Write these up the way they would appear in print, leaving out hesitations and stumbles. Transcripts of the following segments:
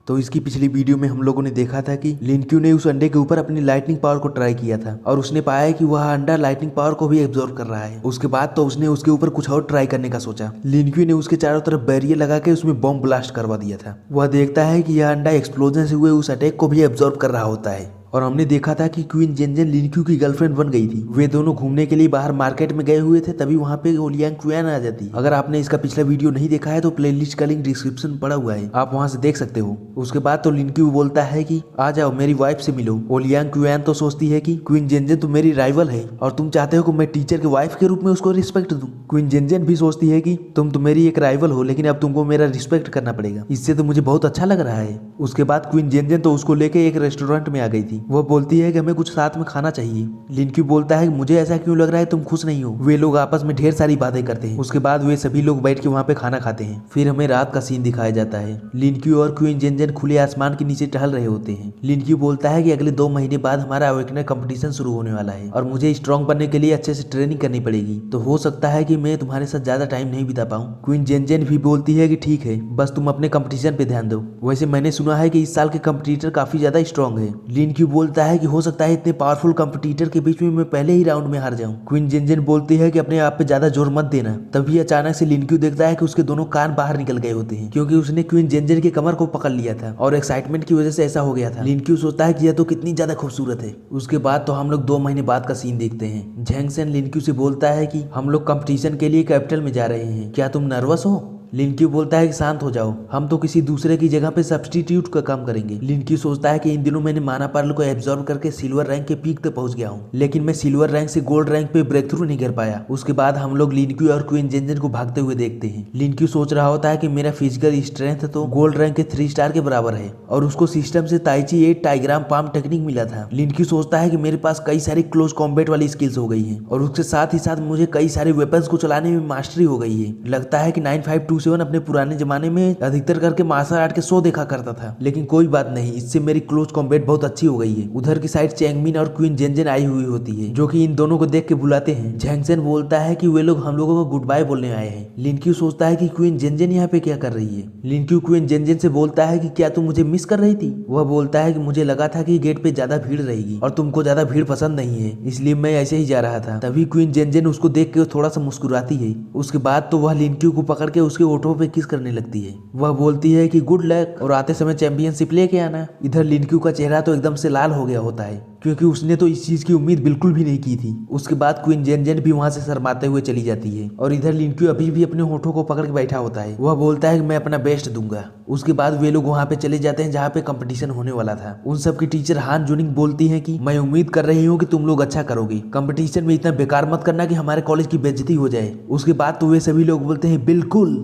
तो इसकी पिछली वीडियो में हम लोगों ने देखा था कि लिनक्यू ने उस अंडे के ऊपर अपनी लाइटनिंग पावर को ट्राई किया था और उसने पाया कि वह अंडा लाइटनिंग पावर को भी एब्जॉर्ब कर रहा है। उसके बाद तो उसने उसके ऊपर कुछ और ट्राई करने का सोचा। लिनक्यू ने उसके चारों तरफ बैरियर लगा के उसमें बॉम्ब ब्लास्ट करवा दिया था। वह देखता है कि यह अंडा एक्सप्लोजन से हुए उस अटैक को भी एब्जॉर्ब कर रहा होता है। और हमने देखा था कि क्वीन जेनजेन लिनक्यू की गर्लफ्रेंड बन गई थी। वे दोनों घूमने के लिए बाहर मार्केट में गए हुए थे, तभी वहाँ पे ओलियांग क्वियान आ जाती। अगर आपने इसका पिछला वीडियो नहीं देखा है तो प्लेलिस्ट का लिंक डिस्क्रिप्शन में पड़ा हुआ है, आप वहाँ से देख सकते हो। उसके बाद तो लिनक्यू बोलता है कि आ जाओ मेरी वाइफ से मिलो। ओलियांग क्वियान तो सोचती है कि क्वीन जेनजेन तो मेरी राइवल है और तुम चाहते हो कि मैं टीचर के वाइफ के रूप में उसको रिस्पेक्ट दूं। क्वीन जेनजेन भी सोचती है कि तुम तो मेरी एक राइवल हो, लेकिन अब तुमको मेरा रिस्पेक्ट करना पड़ेगा। इससे तो मुझे बहुत अच्छा लग रहा है। उसके बाद क्वीन जेनजेन तो उसको लेके एक रेस्टोरेंट में आ गई थी। वह बोलती है कि हमें कुछ साथ में खाना चाहिए। लिनक्यू बोलता है कि मुझे ऐसा क्यों लग रहा है तुम खुश नहीं हो। वे लोग आपस में ढेर सारी बातें करते हैं। उसके बाद वे सभी लोग बैठ के वहाँ पे खाना खाते हैं। फिर हमें रात का सीन दिखाया जाता है। लिनक्यू और क्वीन जेनजेन खुले आसमान के नीचे टहल रहे होते हैं। लिनक्यू बोलता है कि अगले 2 महीने बाद हमारा अवेकनर कंपटीशन शुरू होने वाला है और मुझे स्ट्रॉन्ग बनने के लिए अच्छे से ट्रेनिंग करनी पड़ेगी, तो हो सकता है कि मैं तुम्हारे साथ ज्यादा टाइम नहीं बिता पाऊँ। क्वीन जेनजेन भी बोलती है कि ठीक है, बस तुम अपने कंपटीशन पे ध्यान दो। वैसे मैंने सुना है कि इस साल के कंपटीटर काफी ज्यादा स्ट्रॉन्ग है। लिनक्यू बोलता है कि हो सकता है इतने पावरफुल कंपटीटर के बीच में मैं पहले ही राउंड में हार जाऊं। क्वीन जेनजेन बोलती है कि अपने आप पे ज्यादा जोर मत देना। तभी अचानक से लिनक्यू देखता है कि उसके दोनों कान बाहर निकल गए होते हैं, क्योंकि उसने क्वीन जेनजेन के कमर को पकड़ लिया था और एक्साइटमेंट की वजह से ऐसा हो गया था। लिनक्यू सोचता है कि यह तो कितनी ज्यादा खूबसूरत है। उसके बाद तो हम लोग 2 महीने बाद का सीन देखते हैं। झैंगसेन लिनक्यू से बोलता है कि हम लोग कंपटीशन के लिए कैपिटल में जा रहे हैं, क्या तुम नर्वस हो? लिनक्यू बोलता है कि शांत हो जाओ, हम तो किसी दूसरे की जगह पे सब्स्टिट्यूट का काम करेंगे। लिनक्यू सोचता है कि इन दिनों मैंने माना पर्ल को एब्जॉर्ब करके सिल्वर रैंक के पीक तक पहुंच गया हूँ, लेकिन मैं सिल्वर रैंक से गोल्ड रैंक पे ब्रेक थ्रू नहीं कर पाया। उसके बाद हम लोग लिनक्यू और क्वीन जेनजेन को भागते हुए देखते हैं। लिनक्यू सोच रहा होता है कि मेरा फिजिकल स्ट्रेंथ तो गोल्ड रैंक के 3 स्टार के बराबर है और उसको सिस्टम से ताइची 8 टाइग्राम पाम टेक्निक मिला था। लिनक्यू सोचता है कि मेरे पास कई सारी क्लोज कॉम्बैट वाली स्किल्स हो गई है और उसके साथ ही साथ मुझे कई सारे वेपन्स को चलाने में मास्टरी हो गई है। लगता है कि 9527 अपने पुराने जमाने में अधिकतर करके मार्शल आर्ट के शो देखा करता था, लेकिन कोई बात नहीं, इससे मेरी क्लोज कॉम्बैट बहुत अच्छी हो गई है। उधर की साइड चैंगमिन और क्वीन जेनजेन आई हुई होती है, जो कि इन दोनों को देख के बुलाते हैं। झैंगसेन बोलता है कि वे लोग हम लोगों को गुड बाय बोलने आए हैं। लिनक्यू सोचता है कि क्वीन जेनजेन यहाँ पे क्या कर रही है। लिनक्यू क्वीन जेनजेन से बोलता है कि क्या तुम मुझे मिस कर रही थी? वह बोलता है कि मुझे लगा था कि गेट पे ज्यादा भीड़ रहेगी और तुमको ज्यादा भीड़ पसंद नहीं है, इसलिए मैं ऐसे ही जा रहा था। तभी क्वीन जेनजेन उसको देख के थोड़ा सा मुस्कुराती है। उसके बाद तो वह लिनक्यू को पकड़ के उसके ओठों पे किस करने लगती है। वह बोलती है कि गुड लक और आते समय चैंपियनशिप लेके आना। इधर लिनक्यू का चेहरा तो एकदम से लाल हो गया होता है, क्योंकि उसने तो इस चीज की उम्मीद बिल्कुल भी नहीं की थी। उसके बाद क्वीन जेनजेन भी वहां से शर्माते हुए चली जाती है और इधर लिनक्यू अभी भी अपने होठों को पकड़ के बैठा होता है। वह बोलता है कि मैं अपना बेस्ट दूंगा। उसके बाद वे लोग वहां पे चले जाते हैं जहाँ पे कंपटीशन होने वाला था। उन सब की टीचर हान जुनिंग बोलती है कि मैं उम्मीद कर रही हूँ कि तुम लोग अच्छा करोगे, कंपटीशन में इतना बेकार मत करना कि हमारे कॉलेज की बेइज्जती हो जाए। उसके बाद तो वे सभी लोग बोलते हैं बिल्कुल।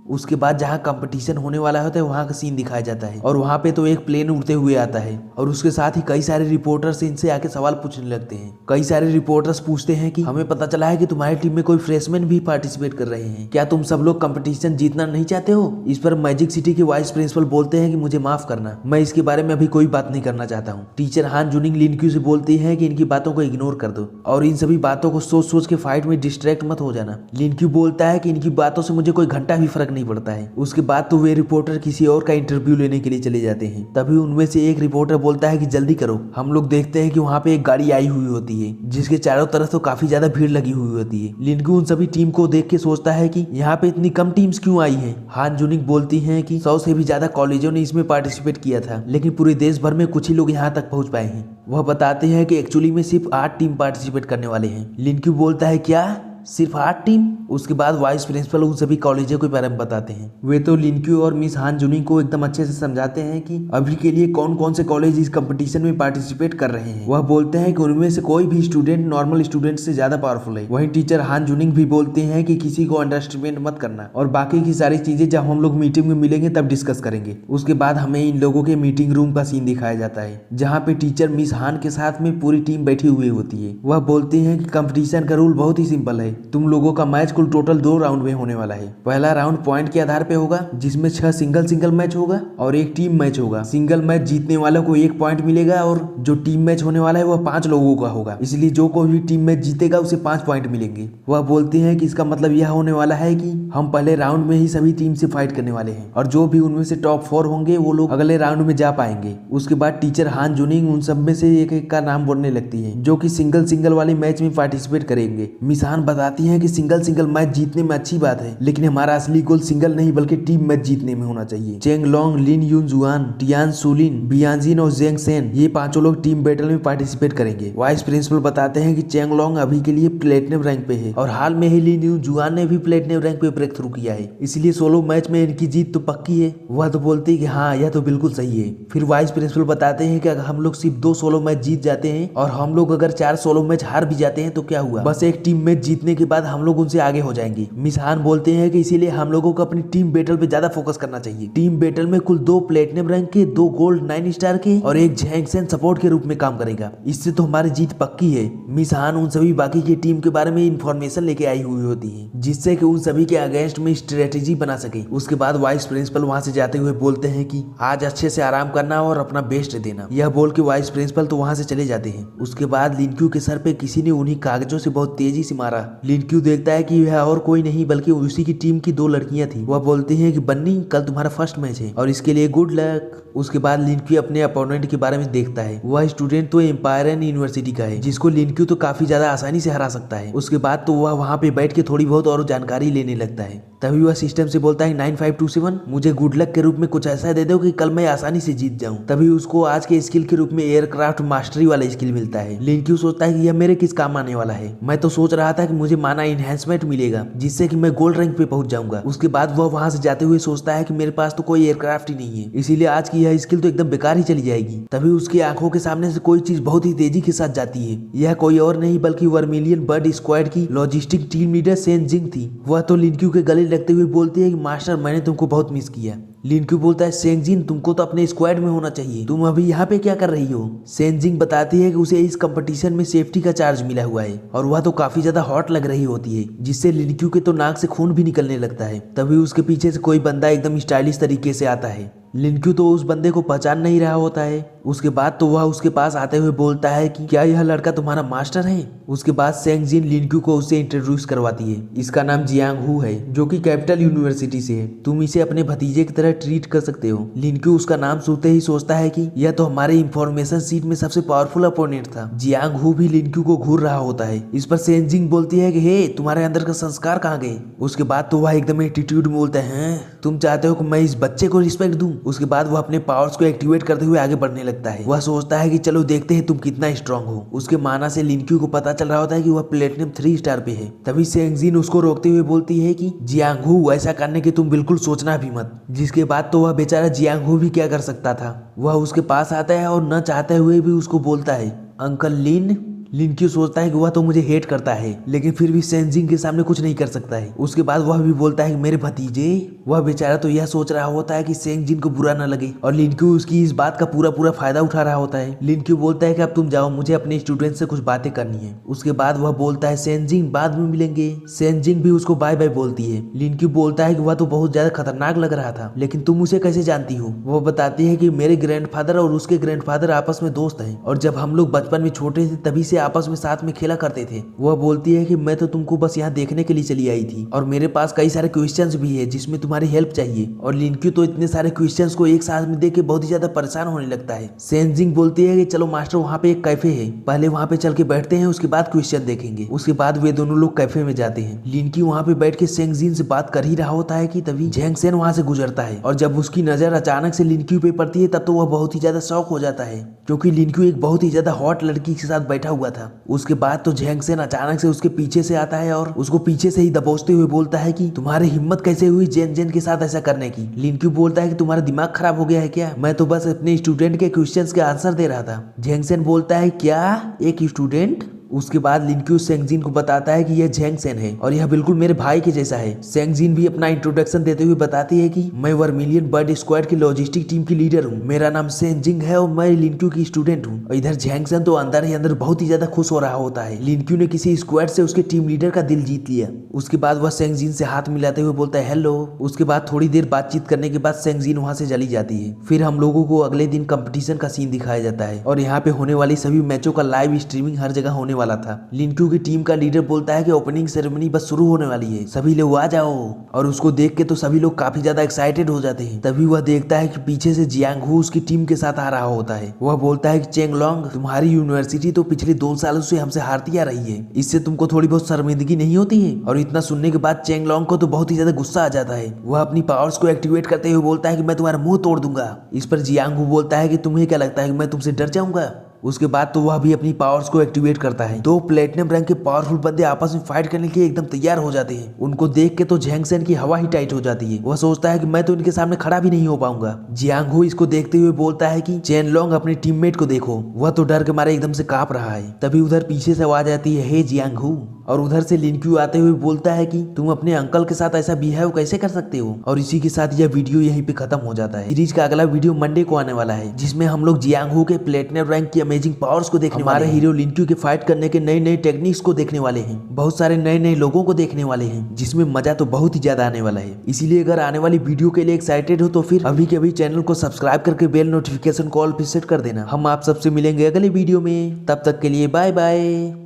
उसके बाद जहाँ कंपटीशन होने वाला होता है वहाँ का सीन दिखाया जाता है और वहाँ पे तो एक प्लेन उड़ते हुए आता है और उसके साथ ही कई सारे रिपोर्टर्स इनसे आके सवाल पूछने लगते हैं। कई सारे रिपोर्टर्स पूछते हैं कि हमें पता चला है कि तुम्हारी टीम में कोई फ्रेशमैन भी पार्टिसिपेट कर रहे हैं, क्या तुम सब लोग कंपटीशन जीतना नहीं चाहते हो? इस पर मैजिक सिटी के वाइस प्रिंसिपल बोलते हैं कि मुझे माफ करना, मैं इसके बारे में अभी कोई बात नहीं करना चाहता हूँ। टीचर हान जुनिंग लिनक्यू से बोलती है कि इनकी बातों को इग्नोर कर दो और इन सभी बातों को सोच सोच के फाइट में डिस्ट्रैक्ट मत हो जाना। लिनक्यू बोलता है कि इनकी बातों से मुझे कोई घंटा भी फर्क नहीं पड़ता है। उसके बाद तो वे रिपोर्टर किसी और का इंटरव्यू लेने के लिए चले जाते हैं। तभी उनमें से एक रिपोर्टर बोलता है कि जल्दी करो। हम लोग देखते हैं कि वहाँ पे एक गाड़ी आई हुई होती है जिसके चारों तरफ तो काफी ज्यादा भीड़ लगी हुई होती है। लिनक्यू उन सभी टीम को देख के सोचता है कि यहाँ पे इतनी कम टीम्स क्यों आई हैं। हान जुनिंग बोलती हैं कि 100 से भी ज्यादा कॉलेजों ने इसमें पार्टिसिपेट किया था, लेकिन पूरे देश भर में कुछ ही लोग यहाँ तक पहुँच पाए हैं। वह बताते हैं कि एक्चुअली में सिर्फ 8 टीम पार्टिसिपेट करने वाले हैं। लिनक्यू बोलता है क्या सिर्फ 8 टीम? उसके बाद वाइस प्रिंसिपल उन सभी कॉलेजों के बारे में बताते हैं। वे तो लिनक्यू और मिस हान जुनिंग को एकदम अच्छे से समझाते हैं कि अभी के लिए कौन कौन से कॉलेज इस कंपटीशन में पार्टिसिपेट कर रहे हैं। वह बोलते हैं कि उनमें से कोई भी स्टूडेंट नॉर्मल स्टूडेंट से ज्यादा पावरफुल है। वहीं टीचर हान जुनिंग भी बोलते हैं कि किसी को अंडरएस्टिमेट मत करना और बाकी की सारी चीजें जब हम लोग मीटिंग में मिलेंगे तब डिस्कस करेंगे। उसके बाद हमें इन लोगों के मीटिंग रूम का सीन दिखाया जाता है, जहाँ पे टीचर मिस हान के साथ में पूरी टीम बैठी हुई होती है। वह बोलती है कि कंपटीशन का रूल बहुत ही सिंपल है, तुम लोगों का मैच कुल टोटल 2 राउंड में होने वाला है। पहला राउंड पॉइंट के आधार पे होगा, जिसमें 6 सिंगल मैच होगा और एक टीम मैच होगा। सिंगल मैच जीतने वाले को 1 पॉइंट मिलेगा और जो टीम मैच होने वाला है वह 5 लोगों का होगा, इसलिए जो कोई भी टीम मैच जीतेगा उसे 5 पॉइंट मिलेंगे। वह बोलते हैं कि इसका मतलब यह होने वाला है कि हम पहले राउंड में ही सभी टीम से फाइट करने वाले हैं और जो भी उनमें से टॉप 4 होंगे वो लोग अगले राउंड में जा पाएंगे। उसके बाद टीचर हान जुनिंग उन सब में से एक का नाम बोलने लगती है जो कि सिंगल वाले मैच में पार्टिसिपेट करेंगे। मिस हान बताती हैं कि सिंगल मैच जीतने में अच्छी बात है, लेकिन हमारा असली गोल सिंगल नहीं बल्कि टीम मैच जीतने में होना चाहिए। चेंग लोंग, लिन यून जुआन, टियान सुलिन, बियांजिन और जेंग सेन ये 5 लोग टीम बैटल में पार्टिसिपेट करेंगे। वाइस प्रिंसिपल बताते हैं कि चेंग लोंग अभी के लिए प्लेटिनम रैंक पे है और हाल में ही लिन यून जुआन ने भी प्लेटिनम रैंक पे ब्रेक थ्रू किया है, इसलिए सोलो मैच में इनकी जीत तो पक्की है। वह तो बोलते हैं कि हाँ यह तो बिल्कुल सही है। फिर वाइस प्रिंसिपल बताते हैं कि अगर हम लोग सिर्फ 2 सोलो मैच जीत जाते हैं और हम लोग अगर 4 सोलो मैच हार भी जाते हैं तो क्या हुआ, बस एक टीम मैच जीतने के बाद हम लोग उनसे आगे हो जाएंगे। मिस हान बोलते हैं कि इसीलिए हम लोगों को अपनी टीम बैटल पे ज्यादा फोकस करना चाहिए। टीम बैटल में कुल 2 प्लेटिनम रैंक के, 2 गोल्ड 9 स्टार के और एक झैंग सेन सपोर्ट के रूप में काम करेगा। इससे तो हमारी जीत पक्की है। मिस हान उन सभी बाकी की टीम के बारे में इंफॉर्मेशन लेके आई हुई होती है जिससे कि उन सभी के अगेंस्ट में स्ट्रेटेजी बना सके। उसके बाद वाइस प्रिंसिपल वहां से जाते हुए बोलते हैं कि आज अच्छे से आराम करना और अपना बेस्ट देना। यह बोल के वाइस प्रिंसिपल तो वहां से चले जाते हैं। उसके बाद लिनक्यू के सर पे किसी ने उन्हीं कागजों से बहुत तेजी से मारा। लिनक्यू देखता है कि यह और कोई नहीं बल्कि उसी की टीम की 2 लड़कियां थी। वह बोलती हैं कि बन्नी कल तुम्हारा फर्स्ट मैच है और इसके लिए गुड लक। उसके बाद लिनक्यू अपने अपोनेंट के बारे में देखता है। वह स्टूडेंट तो एम्पायरन यूनिवर्सिटी का है जिसको लिनक्यू तो काफी ज्यादा आसानी से हरा सकता है। उसके बाद तो वह वहां पे बैठ के थोड़ी बहुत और जानकारी लेने लगता है। तभी वह सिस्टम से बोलता है 9527 मुझे गुड लक के रूप में कुछ ऐसा दे दो कि कल मैं आसानी से जीत जाऊं। तभी उसको आज के स्किल के रूप में एयरक्राफ्ट मास्टरी वाला स्किल मिलता है। लिनक्यू सोचता है कि यह मेरे किस काम आने वाला है। मैं तो सोच रहा था कि मुझे माना इनहेंसमेंट मिलेगा जिससे कि मैं गोल्ड रैंक पे पहुंच जाऊंगा। उसके बाद वह वहां से जाते हुए सोचता है कि मेरे पास तो कोई एयरक्राफ्ट ही नहीं है, इसीलिए आज की यह स्किल तो एकदम बेकार ही चली जाएगी। तभी उसकी आंखों के सामने से कोई चीज बहुत ही तेजी के साथ जाती है। यह कोई और नहीं बल्कि वर्मिलियन बर्ड स्क्वाड की लॉजिस्टिक टीम लीडर सेन जिंग थी। वह तो लिनक्यू के गले लगते हुए बोलती है कि मास्टर मैंने तुमको बहुत मिस किया। लिनक्यू बोलता है सेंजिन तुमको तो अपने स्क्वाड में होना चाहिए, तुम अभी यहाँ पे क्या कर रही हो। सेंजिंग बताती है कि उसे इस कंपटीशन में सेफ्टी का चार्ज मिला हुआ है और वह तो काफी ज्यादा हॉट लग रही होती है जिससे लिनक्यू के तो नाक से खून भी निकलने लगता है। तभी उसके पीछे से कोई बंदा एकदम स्टाइलिश तरीके से आता है। लिनक्यू तो उस बंदे को पहचान नहीं रहा होता है। उसके बाद तो वह उसके पास आते हुए बोलता है कि क्या यह लड़का तुम्हारा मास्टर है। उसके बाद सेंग जिन लिनक्यू को उससे इंट्रोड्यूस करवाती है। इसका नाम जियांग हु है जो कि कैपिटल यूनिवर्सिटी से है, तुम इसे अपने भतीजे की तरह ट्रीट कर सकते हो। लिनक्यू उसका नाम सुनते ही सोचता है कि यह तो हमारे इंफॉर्मेशन सीट में सबसे पावरफुल अपोनेंट था। जियांग हु भी लिनक्यू को घूर रहा होता है। इस पर सेंजिंग बोलती है कि हे तुम्हारे अंदर का संस्कार कहाँ गए। उसके बाद तो वह एकदम एटीट्यूड में बोलता है तुम चाहते हो कि मैं इस बच्चे को रिस्पेक्ट दूं। उसके बाद वह अपने पावर्स को एक्टिवेट करते हुए आगे बढ़ने लगता है। वह सोचता है कि चलो देखते हैं तुम कितना स्ट्रांग हो। उसके माना से लिनक्यू को पता चल रहा होता है कि वह प्लेटिनम 3 स्टार पे है। तभी सेंगजिन उसको रोकते हुए बोलती है कि जियांग हु ऐसा करने की तुम बिल्कुल सोचना भी मत। जिसके बाद तो वह बेचारा जियांग हु भी क्या कर सकता था। वह उसके पास आता है और न चाहते हुए भी उसको बोलता है अंकल लिन। लिनक्यू सोचता है कि वह तो मुझे हेट करता है लेकिन फिर भी सेंजिंग के सामने कुछ नहीं कर सकता है। उसके बाद वह भी बोलता है कि मेरे भतीजे। वह बेचारा तो यह सोच रहा होता है कि सेंजिन को बुरा न लगे और लिनक्यू उसकी इस बात का पूरा फायदा उठा रहा होता है। लिनक्यू बोलता है कि अब तुम जाओ, मुझे अपने स्टूडेंट से कुछ बातें करनी है। उसके बाद वह बोलता है सेंजिंग बाद में मिलेंगे। सेंजिंग भी उसको बाय बाय बोलती है। लिनक्यू बोलता है कि वह तो बहुत ज्यादा खतरनाक लग रहा था लेकिन तुम उसे कैसे जानती हो। वह बताती है कि मेरे ग्रैंडफादर और उसके ग्रैंडफादर आपस में दोस्त हैं और जब हम लोग बचपन में छोटे थे तभी से आपस में साथ में खेला करते थे। वह बोलती है कि मैं तो तुमको बस यहाँ देखने के लिए चली आई थी और मेरे पास कई सारे क्वेश्चंस भी है जिसमें तुम्हारी हेल्प चाहिए। और लिनक्यू तो इतने सारे क्वेश्चंस को एक साथ में देख के बहुत ही ज्यादा परेशान होने लगता है। सेंजिंग बोलती है कि चलो मास्टर वहाँ पे एक कैफे है, पहले वहाँ पे चल के बैठते हैं उसके बाद क्वेश्चन देखेंगे। उसके बाद वे दोनों लोग कैफे में जाते हैं। लिनक्यू वहाँ पे बैठ के सेंगजिन से बात कर ही रहा होता है कि तभी झैंग सेन वहाँ से गुजरता है और जब उसकी नजर अचानक से लिनक्यू पे पड़ती है तब तो वह बहुत ही ज्यादा शॉक हो जाता है क्योंकि लिनक्यू एक बहुत ही ज्यादा हॉट लड़की के साथ बैठा हुआ था। उसके बाद तो झैंग सेन अचानक से उसके पीछे से आता है और उसको पीछे से ही दबोचते हुए बोलता है कि तुम्हारी हिम्मत कैसे हुई जेन जेन के साथ ऐसा करने की। लिनक्यू बोलता है कि तुम्हारा दिमाग खराब हो गया है क्या, मैं तो बस अपने स्टूडेंट के क्वेश्चंस के आंसर दे रहा था। झैंग सेन बोलता है क्या एक स्टूडेंट। उसके बाद लिनक्यू सेंगजिन को बताता है कि यह झेंग सेन है और यह बिल्कुल मेरे भाई के जैसा है। सेंगजिन भी अपना इंट्रोडक्शन देते हुए बताती है कि मैं वर्मिलियन बर्ड स्क्वाड की लॉजिस्टिक टीम की लीडर हूँ, मेरा नाम सेंजिंग है और मैं लिनक्यू की स्टूडेंट हूँ। और इधर झेंग सेन तो अंदर ही अंदर बहुत ही ज्यादा खुश हो रहा होता है, लिनक्यू ने किसी स्क्वाड से उसके टीम लीडर का दिल जीत लिया। उसके बाद वह सेंगजिन से हाथ मिलाते हुए बोलता है हेलो। उसके बाद थोड़ी देर बातचीत करने के बाद सेंगजिन वहां से चली जाती है। फिर हम लोगों को अगले दिन कंपटीशन का सीन दिखाया जाता है और यहाँ पे होने वाली सभी मैचों का लाइव स्ट्रीमिंग हर जगह होने वाला था। लिनक्यू की टीम का लीडर बोलता है कि ओपनिंग सेरेमनी बस शुरू होने वाली है, सभी लोग आ जाओ। और उसको देख के तो सभी लोग काफी ज्यादा एक्साइटेड हो जाते हैं। तभी वह देखता है कि पीछे से जियांग हू उसकी टीम के साथ आ रहा होता है। वह बोलता है कि चेंग लॉन्ग, तुम्हारी यूनिवर्सिटी तो पिछले 2 सालों से हमसे हारती आ रही है, इससे तुमको थोड़ी बहुत शर्मिंदगी नहीं होती है। और इतना सुनने के बाद चेंग लॉन्ग को तो बहुत ही ज्यादा गुस्सा आ जाता है। वह अपनी पावर्स को एक्टिवेट करते हुए बोलता है कि मैं तुम्हारा मुंह तोड़ दूंगा। इस पर जियांग हू बोलता है कि तुम्हें क्या लगता है कि मैं तुमसे डर जाऊंगा। उसके बाद तो वह भी अपनी पावर्स को एक्टिवेट करता है। 2 प्लेटिनम रैंक के पावरफुल बंदे आपस में फाइट करने के लिए एकदम तैयार हो जाते हैं। उनको देख के तो झेंग सेन की हवा ही टाइट हो जाती है। वह सोचता है कि मैं तो इनके सामने खड़ा भी नहीं हो पाऊंगा। जियांग हो इसको देखते हुए बोलता है कि चेन लॉन्ग अपने टीममेट को देखो, वह तो डर के मारे एकदम से कांप रहा है। तभी उधर पीछे से आवाज आती है हे जियांग हू, और उधर से लिनक्यू आते हुए बोलता है कि तुम अपने अंकल के साथ ऐसा बिहेव कैसे कर सकते हो। और इसी के साथ यह वीडियो यहीं पे खत्म हो जाता है। सीरीज का अगला वीडियो मंडे को आने वाला है, जिसमें हम लोग जियांग हू के प्लेटिनम रैंक की अमेजिंग पावर्स को देखने वाले हैं। हीरो लिनक्यू के फाइट करने के नए नए टेक्निक्स को देखने वाले हैं, बहुत सारे नए नए लोगों को देखने वाले हैं, जिसमें मजा तो बहुत ही ज्यादा आने वाला है। इसीलिए अगर आने वाली वीडियो के लिए एक्साइटेड हो तो फिर अभी के अभी चैनल को सब्सक्राइब करके बेल नोटिफिकेशन कॉल पे सेट कर देना। हम आप सबसे मिलेंगे अगले वीडियो में, तब तक के लिए बाय बाय।